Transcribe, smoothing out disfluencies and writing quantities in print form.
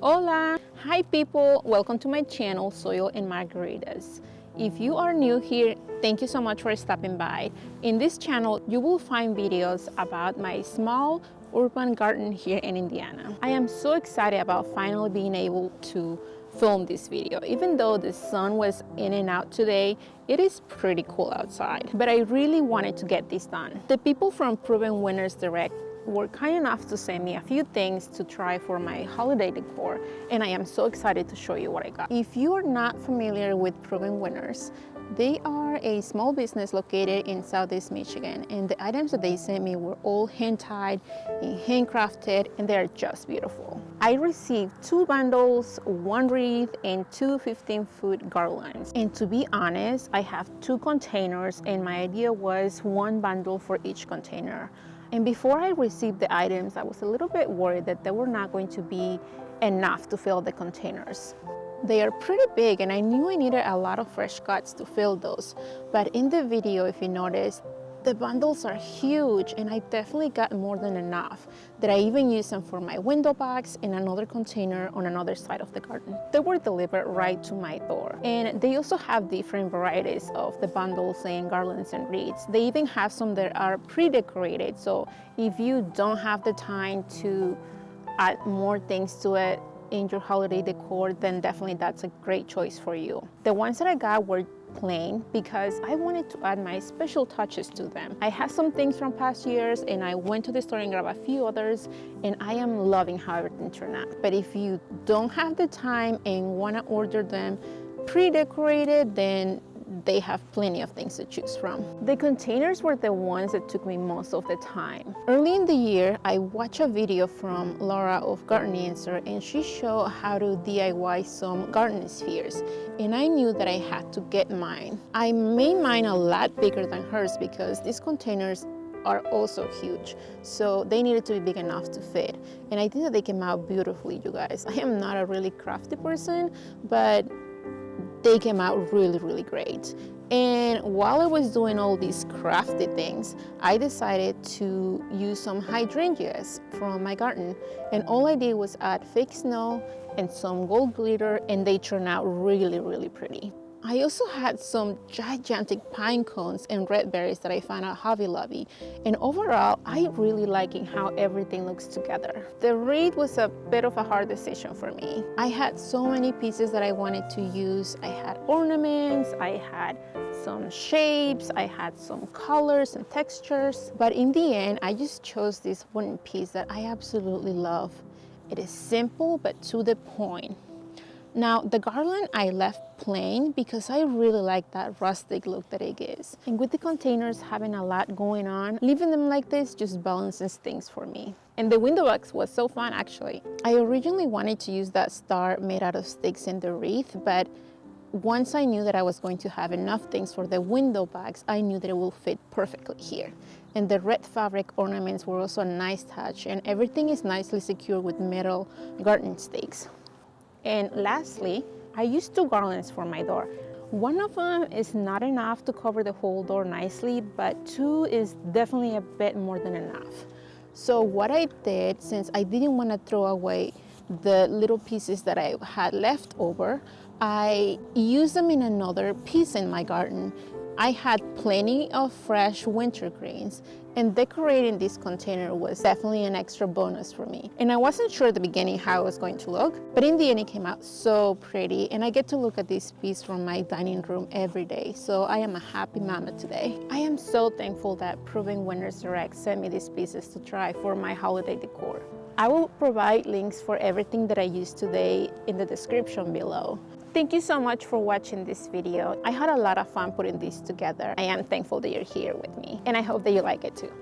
Hola! Hi people! Welcome to my channel, Soil and Margaritas. If you are new here, thank you so much for stopping by. In this channel, you will find videos about my small urban garden here in Indiana. I am so excited about finally being able to film this video. Even though the sun was in and out today, it is pretty cool outside. But I really wanted to get this done. The people from Proven Winners Direct were kind enough to send me a few things to try for my holiday decor, and I am so excited to show you what I got. If you are not familiar with Proven Winners, they are a small business located in Southeast Michigan, and the items that they sent me were all hand-tied and handcrafted, and they are just beautiful. I received 2 bundles, 1 wreath, and 2 15-foot garlands. And to be honest, I have 2 containers, and my idea was 1 bundle for each container. And before I received the items, I was a little bit worried that they were not going to be enough to fill the containers. They are pretty big, and I knew I needed a lot of fresh cuts to fill those. But in the video, if you notice, the bundles are huge, and I definitely got more than enough, that I even used them for my window box in another container on another side of the garden. They were delivered right to my door. And they also have different varieties of the bundles and garlands and wreaths. They even have some that are pre-decorated, so if you don't have the time to add more things to it in your holiday decor, then definitely that's a great choice for you. The ones that I got were plain because I wanted to add my special touches to them. I had some things from past years, and I went to the store and grabbed a few others, and I am loving how everything turned out. But if you don't have the time and want to order them pre-decorated, then they have plenty of things to choose from. The containers were the ones that took me most of the time. Early in the year, I watched a video from Laura of Garden Answer, and she showed how to DIY some garden spheres, and I knew that I had to get mine. I made mine a lot bigger than hers because these containers are also huge, so they needed to be big enough to fit, and I think that they came out beautifully, you guys. I am not a really crafty person, but they came out really great. And while I was doing all these crafty things, I decided to use some hydrangeas from my garden, and all I did was add fake snow and some gold glitter, and they turned out really pretty. I also had some gigantic pine cones and red berries that I found at Hobby Lobby, and overall I really liking how everything looks together. The wreath was a bit of a hard decision for me. I had so many pieces that I wanted to use. I had ornaments, I had some shapes, I had some colors and textures, but in the end I just chose this wooden piece that I absolutely love. It is simple but to the point. Now, the garland I left plain because I really like that rustic look that it gives. And with the containers having a lot going on, leaving them like this just balances things for me. And the window box was so fun, actually. I originally wanted to use that star made out of sticks in the wreath, but once I knew that I was going to have enough things for the window box, I knew that it will fit perfectly here. And the red fabric ornaments were also a nice touch, and everything is nicely secured with metal garden stakes. And lastly, I used 2 garlands for my door. One of them is not enough to cover the whole door nicely, but 2 is definitely a bit more than enough. So what I did, since I didn't want to throw away the little pieces that I had left over, I used them in another piece in my garden. I had plenty of fresh wintergreens, and decorating this container was definitely an extra bonus for me. And I wasn't sure at the beginning how it was going to look, but in the end it came out so pretty, and I get to look at this piece from my dining room every day, so I am a happy mama today. I am so thankful that Proven Winners Direct sent me these pieces to try for my holiday decor. I will provide links for everything that I used today in the description below. Thank you so much for watching this video. I had a lot of fun putting this together. I am thankful that you're here with me, and I hope that you like it too.